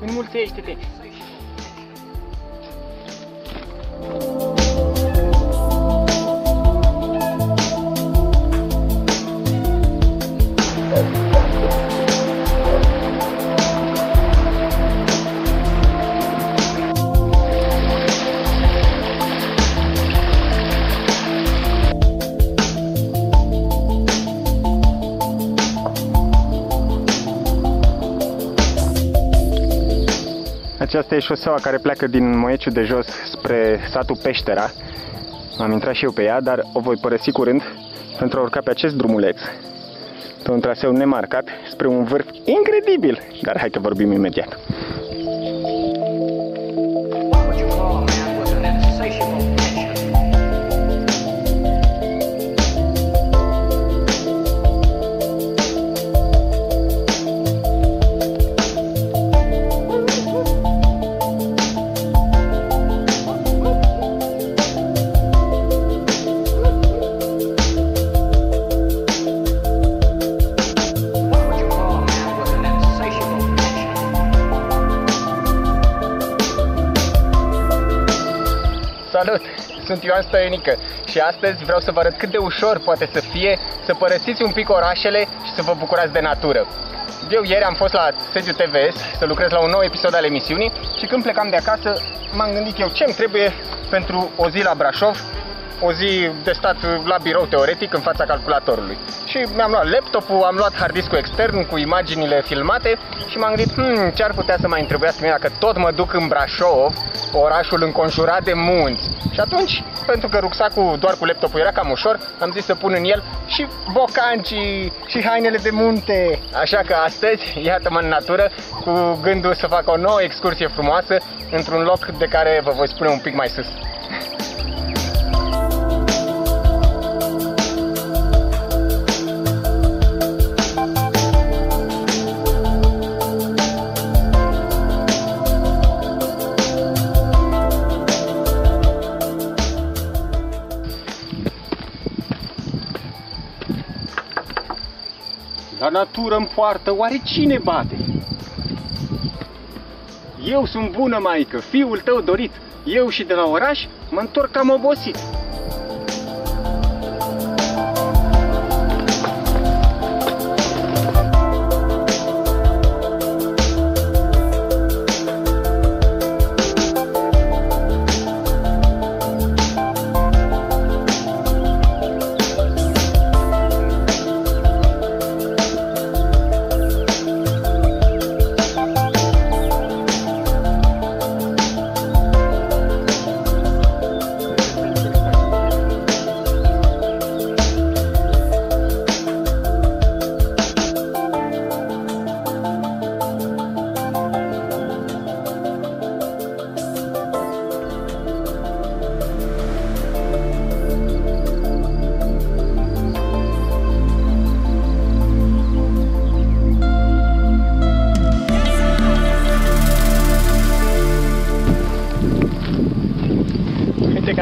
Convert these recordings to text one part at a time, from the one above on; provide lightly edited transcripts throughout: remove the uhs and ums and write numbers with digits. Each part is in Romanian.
Înmulțește-te! Aceasta e șoseaua care pleacă din Moieciul de Jos spre satul Peștera. Am intrat și eu pe ea, dar o voi părăsi curând pentru a urca pe acest drumuleț, pe un traseu nemarcat, spre un vârf incredibil. Dar hai că vorbim imediat. Salut! Sunt Ioan Stoionică și astăzi vreau să vă arăt cât de ușor poate să fie să părăsiți un pic orașele și să vă bucurați de natură. Eu ieri am fost la sediu TVS să lucrez la un nou episod al emisiunii și când plecam de acasă m-am gândit eu ce-mi trebuie pentru o zi la Brașov, o zi de stat la birou teoretic în fața calculatorului. Și mi-am luat laptopul, am luat hard disk-ul extern cu imaginile filmate și m-am gândit ce ar putea să mai întrebuiască mie dacă tot mă duc în Brașov, orașul înconjurat de munți. Și atunci, pentru că rucsacul doar cu laptopul era cam ușor, am zis să pun în el și bocancii și hainele de munte. Așa că astăzi, iată-mă în natură, cu gândul să fac o nouă excursie frumoasă într-un loc de care vă voi spune un pic mai sus. La natură în poartă, oare cine bate? Eu sunt bună maică, fiul tău dorit. Eu și de la oraș mă întorc cam obosit.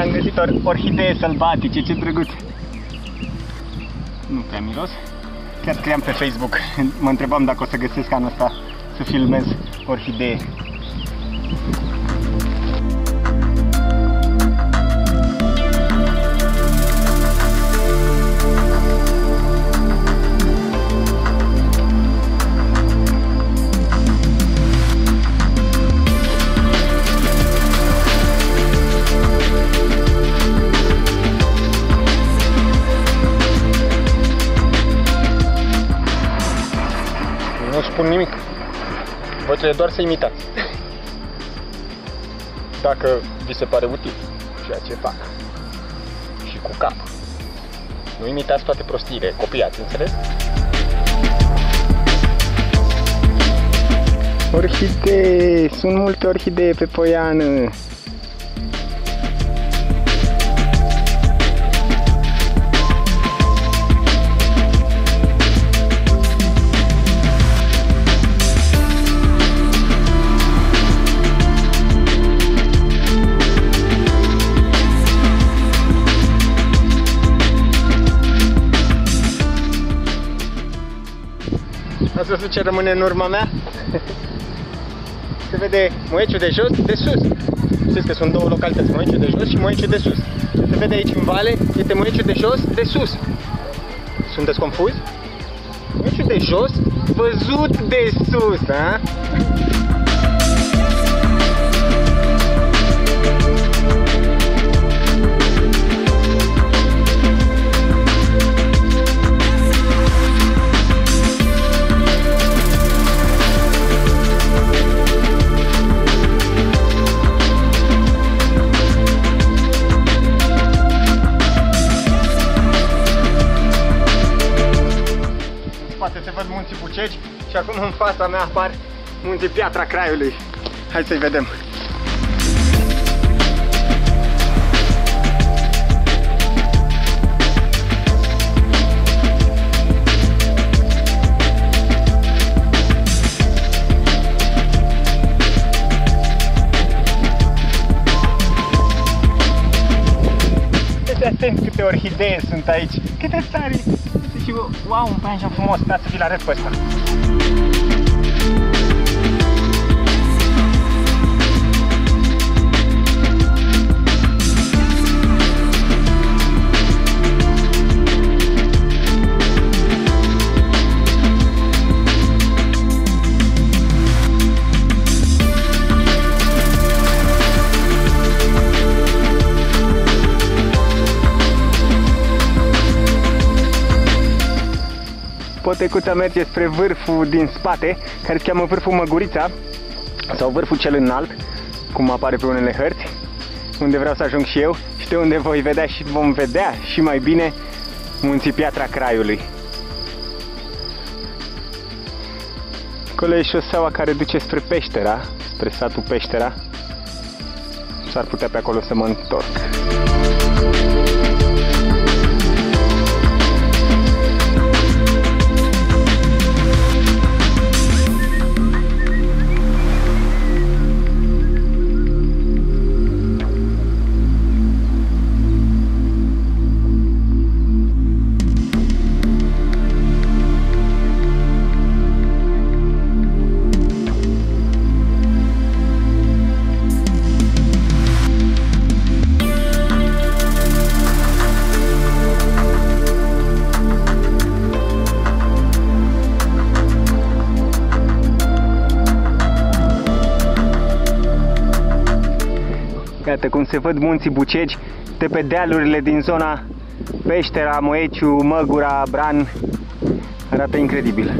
am găsit orhidee sălbatice, ce drăguț! Nu prea miros. Chiar scriam pe Facebook, mă întrebam dacă o să găsesc anul ăsta să filmez orhidee. Nu spun nimic. Voi trebuie doar să imitați. Dacă vi se pare util ceea ce fac. Și cu cap. Nu imitați toate prostiile, copiați, înțeles? Orhidee! Sunt multe orhidee pe poiană! Ați văzut ce rămâne în urma mea? Se vede Moieciul de jos, de sus. Știți că sunt două localități, Moieciul de jos și Moieciul de sus. Se vede aici în vale, este Moieciul de jos, de sus. Sunteți confuzi? Moieciul de jos, văzut de sus, a? Se văd munții Bucegi și acum în fața mea apar munții Piatra Craiului. Hai să-i vedem. Uite atent câte orhidee sunt aici. Câte tari! Și wow, un paianjen frumos, da să vi-l arăt pe ăsta. Potecuța merge spre vârful din spate, care se cheamă vârful Măgurița, sau vârful cel înalt, cum apare pe unele hărți, unde vreau să ajung și eu și de unde voi vedea și vom vedea și mai bine munții Piatra Craiului. Acolo e șoseaua care duce spre Peștera, spre satul Peștera. S-ar putea pe acolo să mă întorc. Iată cum se văd munții Bucegi de pe dealurile din zona Peștera, Moieciu, Măgura, Bran. Arată incredibil.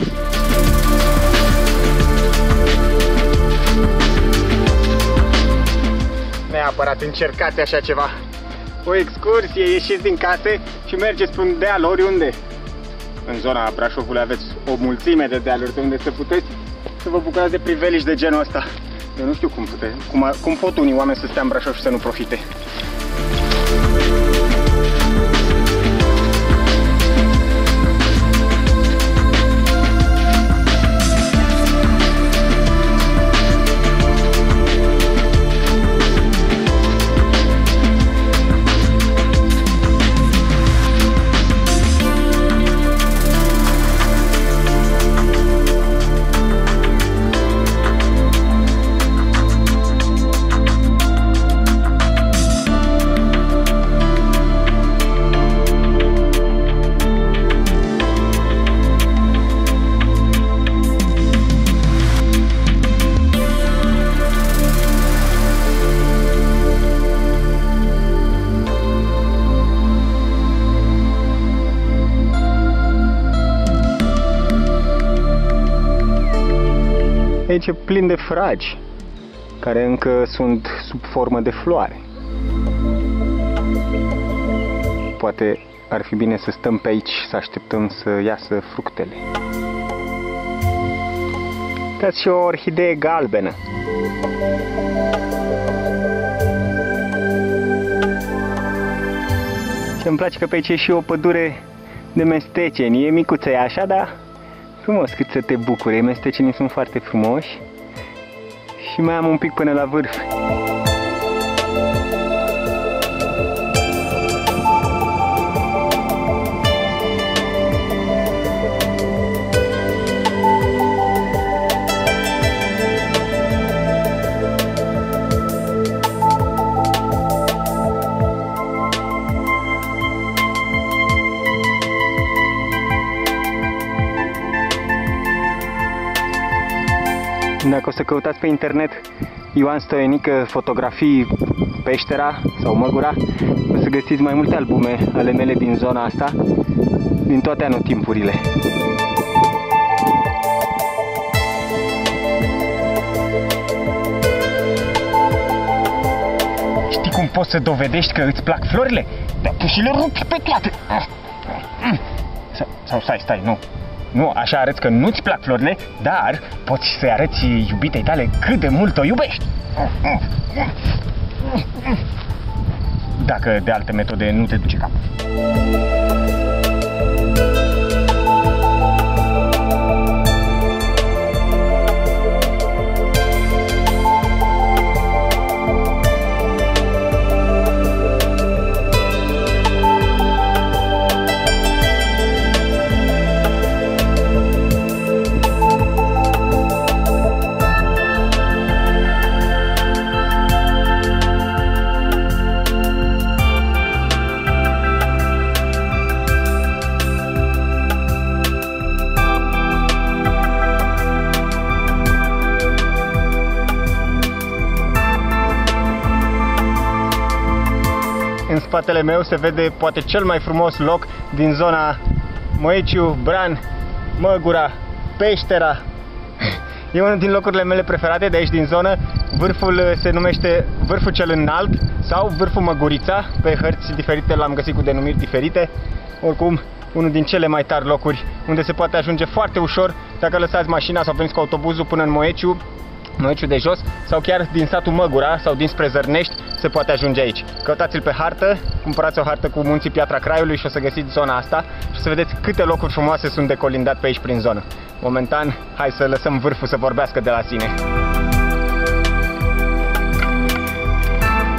Neapărat încercați așa ceva. O excursie, ieșiți din case și mergeți pe un deal oriunde. În zona Brașovului aveți o mulțime de dealuri de unde să puteți să vă bucurați de priveliști de genul ăsta. Eu nu știu cum pot unii oameni să stea în Brașov și să nu profite. Aici e plin de fragi, care încă sunt sub formă de floare. Poate ar fi bine să stăm pe aici, să așteptăm să iasă fructele. Uitați și o orhidee galbenă. Și îmi place că pe aici e și o pădure de mesteceni. E micuță e așa, dar frumos cât să te bucuri. Mestecenii sunt foarte frumoși. Și mai am un pic până la vârf. Dacă o să căutați pe internet Ioan Stoienică fotografii Peștera sau Măgura, o să găsiți mai multe albume ale mele din zona asta, din toate anotimpurile. Știi cum poți să dovedești că îți plac florile? Dacă și le rupi pe toate! Sau stai, nu. Nu, așa arăți că nu-ți plac florile, dar poți să-i arăți iubitei tale cât de mult o iubești. Dacă de alte metode nu te duce capul. În spatele meu se vede poate cel mai frumos loc din zona Moeciu, Bran, Măgura, Peștera. E unul din locurile mele preferate de aici din zonă. Vârful se numește Vârful cel Înalt sau Vârful Măgurița. Pe hărți diferite l-am găsit cu denumiri diferite. Oricum, unul din cele mai tari locuri unde se poate ajunge foarte ușor dacă lăsați mașina sau veniți cu autobuzul până în Moeciu de jos, sau chiar din satul Măgura sau dinspre Zărnești se poate ajunge aici. Căutați-l pe hartă, cumpărați o hartă cu munții Piatra Craiului și o să găsiți zona asta și o să vedeți câte locuri frumoase sunt de colindat pe aici prin zonă. Momentan, hai să lăsăm vârful să vorbească de la sine.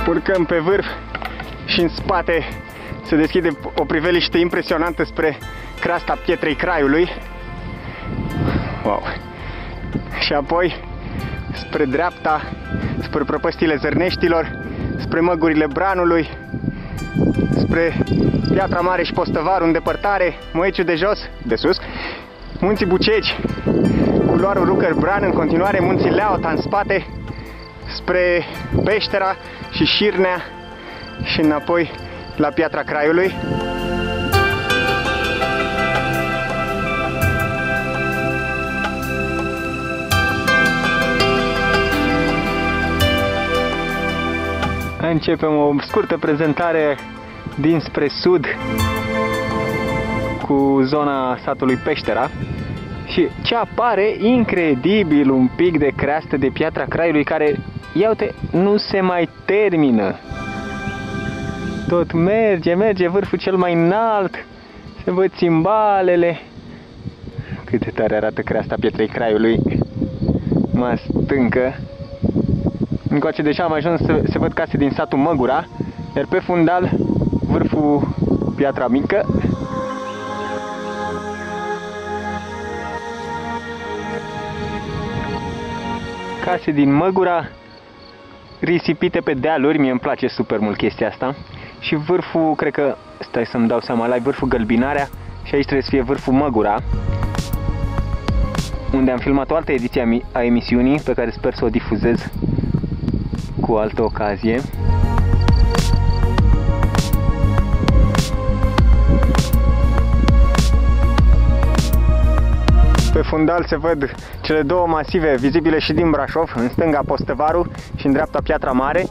Urcăm pe vârf și în spate se deschide o priveliște impresionantă spre creasta Pietrei Craiului. Wow! Și apoi spre dreapta, spre prăpăstiile Zărneștilor, spre măgurile Branului, spre Piatra Mare și Postăvarul în depărtare, Moeciu de jos, de sus, munții Bucegi, culoarul Rucăr-Bran, în continuare munții Leauta în spate, spre Peștera și Șirnea și înapoi la Piatra Craiului. Începem o scurtă prezentare dinspre sud cu zona satului Peștera și ce apare incredibil un pic de creastă de Piatra Craiului care, ia uite, nu se mai termină. Tot merge vârful cel mai înalt, se văd țimbalele. Cât de tare arată creasta Pietrei Craiului, mai stâncă. Încoace deja am ajuns să se văd case din satul Măgura, iar pe fundal vârful Piatra Mică. Case din Măgura, risipite pe dealuri, mie îmi place super mult chestia asta. Și vârful, cred că, stai să-mi dau seama, la vârful Gălbinarea și aici trebuie să fie vârful Măgura, unde am filmat o altă ediție a emisiunii pe care sper să o difuzez cu o altă ocazie. Pe fundal se văd cele două masive vizibile și din Brașov, în stânga Postăvaru și în dreapta Piatra Mare.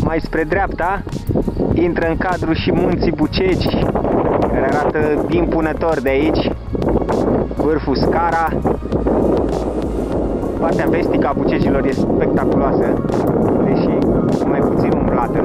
Mai spre dreapta intră în cadru și munții Bucegi, care arată impunător de aici, vârful Scara. Partea vestică a Bucegilor e spectaculoasă, deși mai puțin umblată.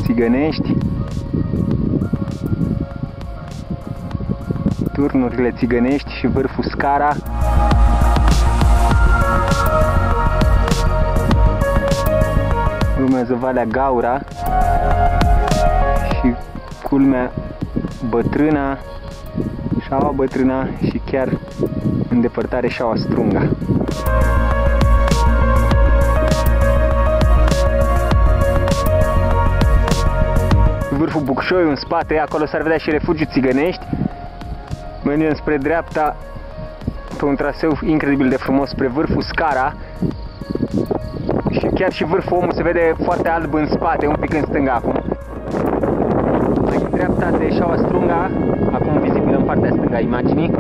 Țigănești, turnurile țigănești și vârful Scara. Urmează Valea Gaura și culmea Bătrâna, Șaua Bătrâna și chiar în depărtare Șaua Strunga. Vârful Bucșoiu în spate, acolo s-ar vedea și refugiul Țigănești. Mergem spre dreapta pe un traseu incredibil de frumos spre vârful Scara. Și chiar și vârful Omul se vede foarte alb în spate, un pic în stânga acum. Mai în dreapta de Șaua Strunga, acum vizibilă în partea stângă a imaginii,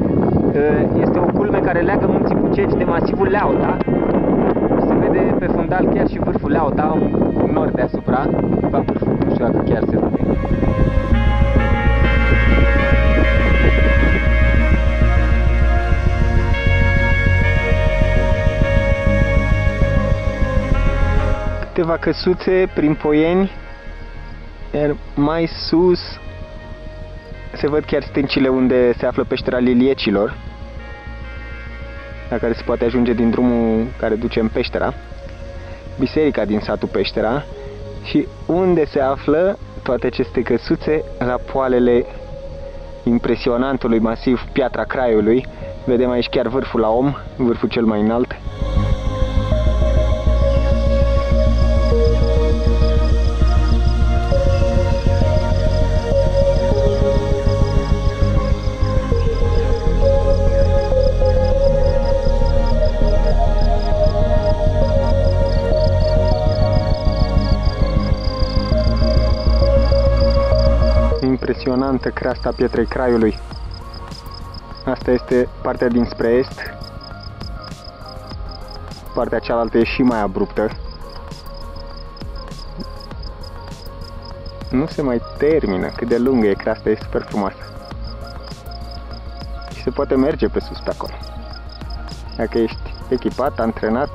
este o culme care leagă munții Bucegi de masivul Leauta. Se vede pe fundal chiar și vârful Leauta, un nor deasupra. Nu știu dacă chiar se vede. Câteva căsuțe prin Poieni, iar mai sus se văd chiar stâncile unde se află peștera Liliecilor, la care se poate ajunge din drumul care duce în peștera, biserica din satul Peștera și unde se află toate aceste căsuțe, la poalele impresionantului masiv Piatra Craiului. Vedem aici chiar vârful la Om, vârful cel mai înalt. Impresionantă creasta Pietrei Craiului. Asta este partea dinspre est. Partea cealaltă e și mai abruptă. Nu se mai termină cât de lungă e creasta, e super frumoasă. Și se poate merge pe sus pe acolo. Dacă ești echipat, antrenat.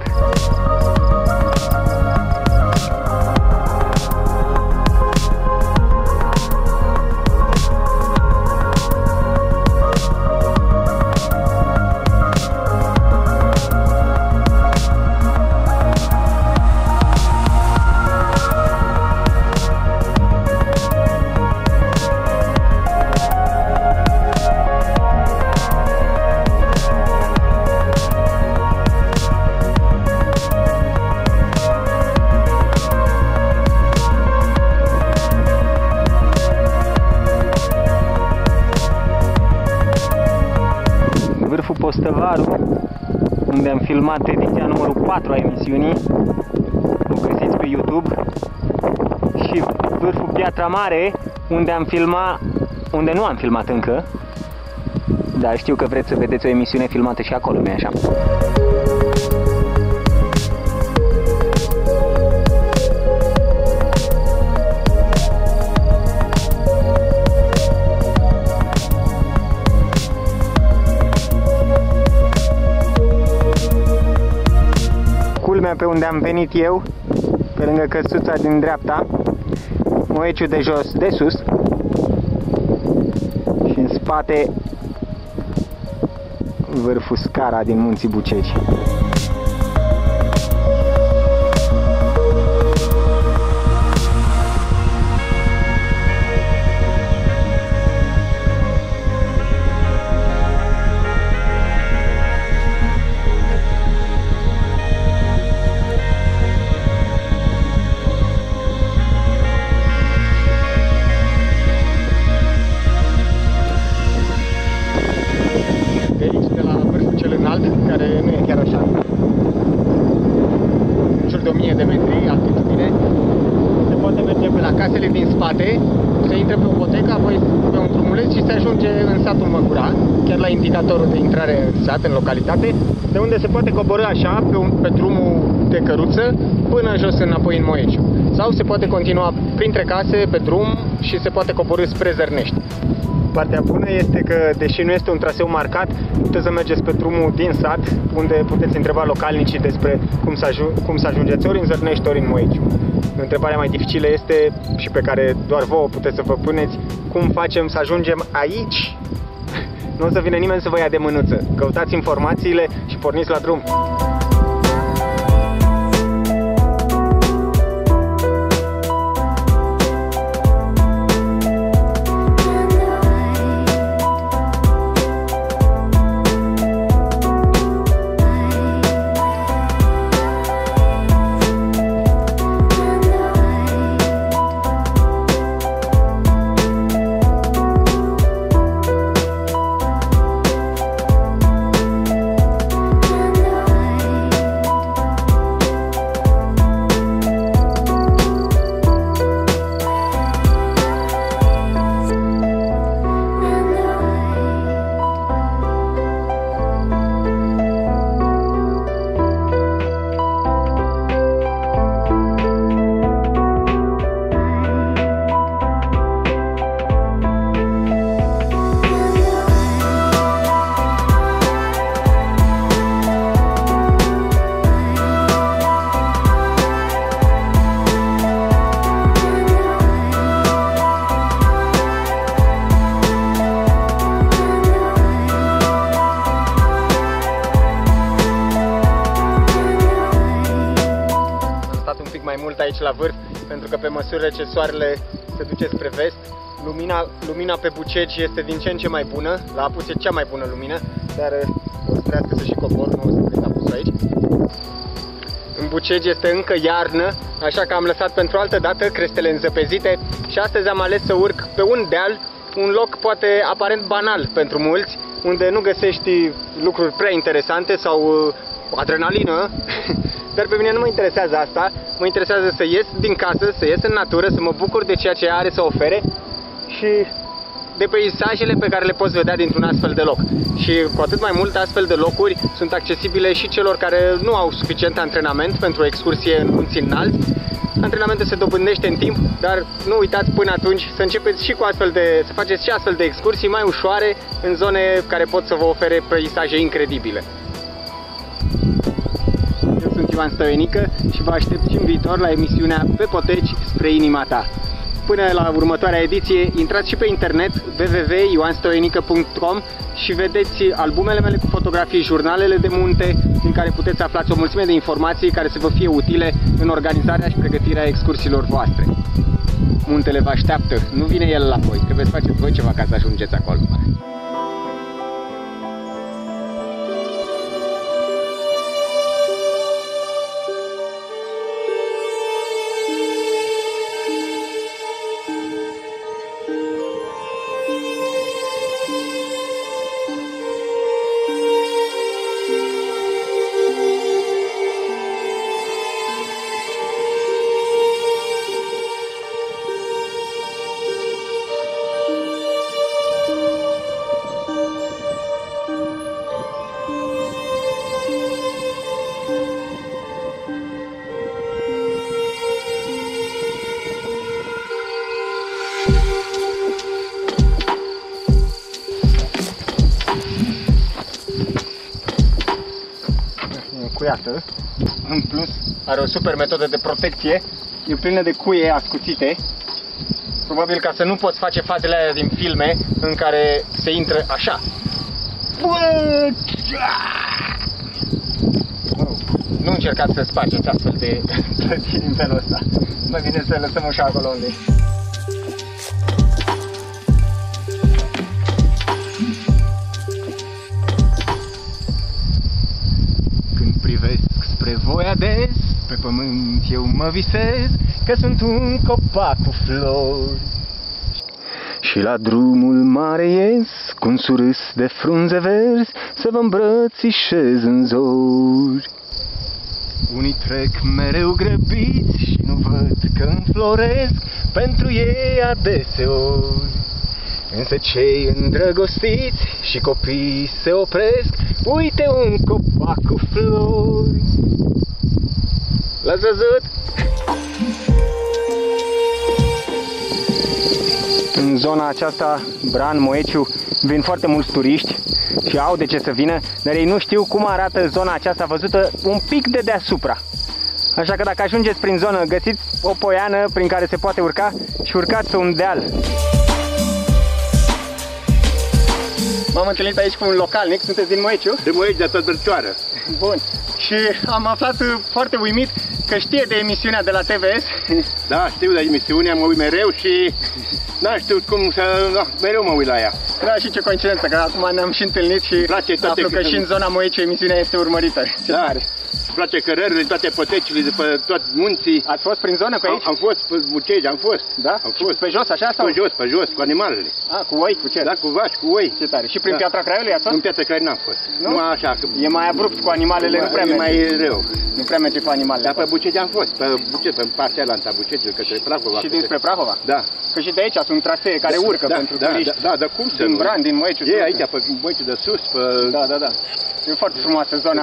Postăvaru, unde am filmat ediția numărul 4 a emisiunii, o găsiți pe YouTube, și vârful Piatra Mare, unde nu am filmat încă, dar știu că vreți să vedeți o emisiune filmată și acolo, nu-i așa? Pe unde am venit eu, pe lângă căsuța din dreapta, Moieciul de jos de sus și în spate vârful Scara din munții Bucegi. intră pe o potecă, apoi pe un drumuleț și se ajunge în satul Măgura, chiar la indicatorul de intrare în sat, în localitate, de unde se poate coborî așa pe drumul de căruță până jos înapoi în Moieciu. Sau se poate continua printre case pe drum și se poate coborî spre Zărnești. Partea bună este că, deși nu este un traseu marcat, puteți să mergeți pe drumul din sat, unde puteți întreba localnicii despre cum să ajungeți ori în Zărnești, ori în Moieciu. Întrebarea mai dificilă este, și pe care doar vouă puteți să vă puneți, cum facem să ajungem aici? Nu o să vină nimeni să vă ia de mânuță. Căutați informațiile și porniți la drum. Aici la vârf, pentru că pe măsură ce soarele se duce spre vest, lumina pe Bucegi este din ce în ce mai bună. La apus e cea mai bună lumină, dar o să trească să și cobor, nu o să plec apusul aici. În Bucegi este încă iarnă, așa că am lăsat pentru altă dată crestele înzăpezite și astăzi am ales să urc pe un deal, un loc poate aparent banal pentru mulți, unde nu găsești lucruri prea interesante sau adrenalină. Dar pe mine nu mă interesează asta, mă interesează să ies din casă, să ies în natură, să mă bucur de ceea ce are să ofere și de peisajele pe care le poți vedea dintr-un astfel de loc. Și cu atât mai mult, astfel de locuri sunt accesibile și celor care nu au suficient antrenament pentru o excursie în munți înalți. Antrenamentul se dobândește în timp, dar nu uitați până atunci să începeți și cu să faceți și astfel de excursii mai ușoare în zone care pot să vă ofere peisaje incredibile. Ioan Stăienică și vă aștept și în viitor la emisiunea Pe Poteci spre inima ta. Până la următoarea ediție, intrați și pe internet www.ioanstoienică.com și vedeți albumele mele cu fotografii, jurnalele de munte, din care puteți aflați o mulțime de informații care să vă fie utile în organizarea și pregătirea excursiilor voastre. Muntele vă așteaptă, nu vine el la voi, trebuie să faceți voi ceva ca să ajungeți acolo. Cuiată. În plus, are o super metodă de protecție. E plină de cuie ascuțite. Probabil ca să nu poți face fazele alea din filme în care se intră așa. Nu încercați să spargeți astfel de plătini în felul ăsta. Mai bine să lăsăm așa acolo unde e. Voi ades, pe pământ eu mă visez că sunt un copac cu flori. Și la drumul mare ies cu un surâs de frunze verzi să vă îmbrățișez în zori. Unii trec mereu grăbiți și nu văd că înfloresc pentru ei adeseori. Însă cei îndrăgostiți și copii se opresc, uite un copac cu flori. L-ați văzut? În zona aceasta, Bran, Moeciu, vin foarte mulți turiști și au de ce să vină, dar ei nu știu cum arată zona aceasta văzută un pic de deasupra. Așa că dacă ajungeți prin zonă, găsiți o poiană prin care se poate urca și urcați pe un deal. M-am întâlnit aici cu un localnic, sunteți din Moeciu? De Moeciu, de tot Bărcioară. Bun. Și am aflat foarte uimit că știe de emisiunea de la TVS. Da, știu de emisiunea, mă uit mereu și n-am știut cum să... mereu mă uit la ea. Da, și ce coincidență, că acum ne-am și întâlnit și aflu că și în zona Moeciu emisiunea este urmărită. Ce tare! Îmi place cărările, toate potecile, după toți munții. Ați fost prin zonă pe aici? Am fost pe Bucegi, am fost. Da? Am fost. Pe jos, așa? Sau? Pe jos, cu animalele. Cu oi, cu ce? Da, cu vaci, cu oi. Ce tare. Și prin Piatra Craiului ați fost? În Piatra Craiului n-am fost. Nu? Numai așa. Că... E mai abrupt cu animalele, nu prea merge. E mai rău. Nu prea merge cu animalele. Dar pe Bucegi am fost, pe Bucegi, pe partea aia la Bucegi, către Prahova. Și dinspre Prahova? Da. Că și de aici sunt trasee care urcă pentru turiști. Da, dar cum să din Bran, din Moeciu. E aici, pe Moeciu de sus, pe... Da. E foarte frumoasă zona.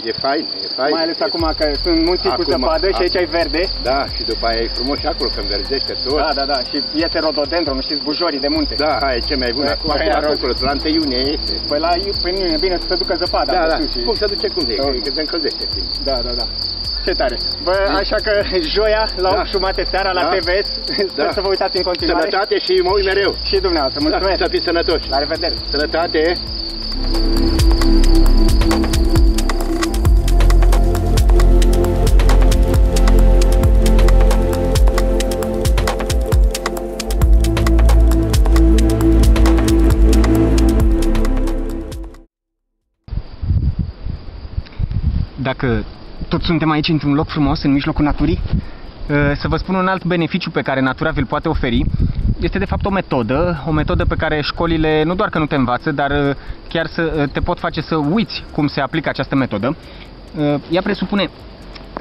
E fain, e fain. Mai ales acum că sunt munții cu zăpadă și aici ai verde. Da, și după aia e frumos și acolo când verdește tot. Da, și iese rododendron, știți, bujorii de munte. Da, aia e ce mai bun. Acum, acolo, la 1 iunie este. Păi la iunie e bine să se ducă zăpada. Da. Cum se duce, cum de, că se încălzește timp. Da. Ce tare. Bă, așa că joia la 8:30 seara la TVS. Sper să vă uitați în continuare. Sănătate și mă uit mereu. Și dumneavoastră, mulțumesc. Să fiți sănătoși. La revedere. Sănătate. Dacă tot suntem aici într-un loc frumos, în mijlocul naturii, să vă spun un alt beneficiu pe care natura vi-l poate oferi. Este de fapt o metodă pe care școlile nu doar că nu te învață, dar chiar te pot face să uiți cum se aplică această metodă. Ea presupune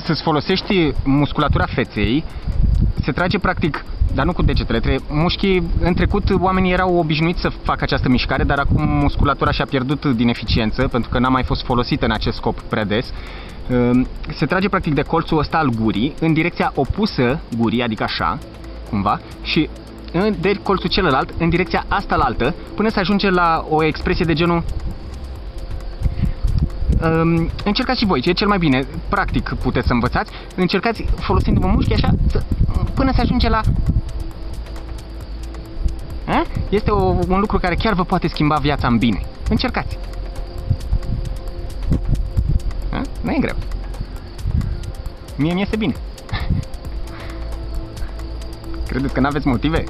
să-ți folosești musculatura feței, se trage practic, dar nu cu degetele, mușchii. În trecut oamenii erau obișnuiți să facă această mișcare, dar acum musculatura și-a pierdut din eficiență, pentru că n-a mai fost folosită în acest scop prea des. Se trage practic de colțul ăsta al gurii în direcția opusă gurii, adică așa, cumva, și de colțul celălalt în direcția asta la altă, până să ajunge la o expresie de genul. Încercați și voi, ce e cel mai bine, practic puteți să învățați. Încercați folosindu-vă mușchii așa până se ajunge la... Este un lucru care chiar vă poate schimba viața în bine. Încercați. Nu e greu. Mie mi iese bine. Credeți că n-aveți motive?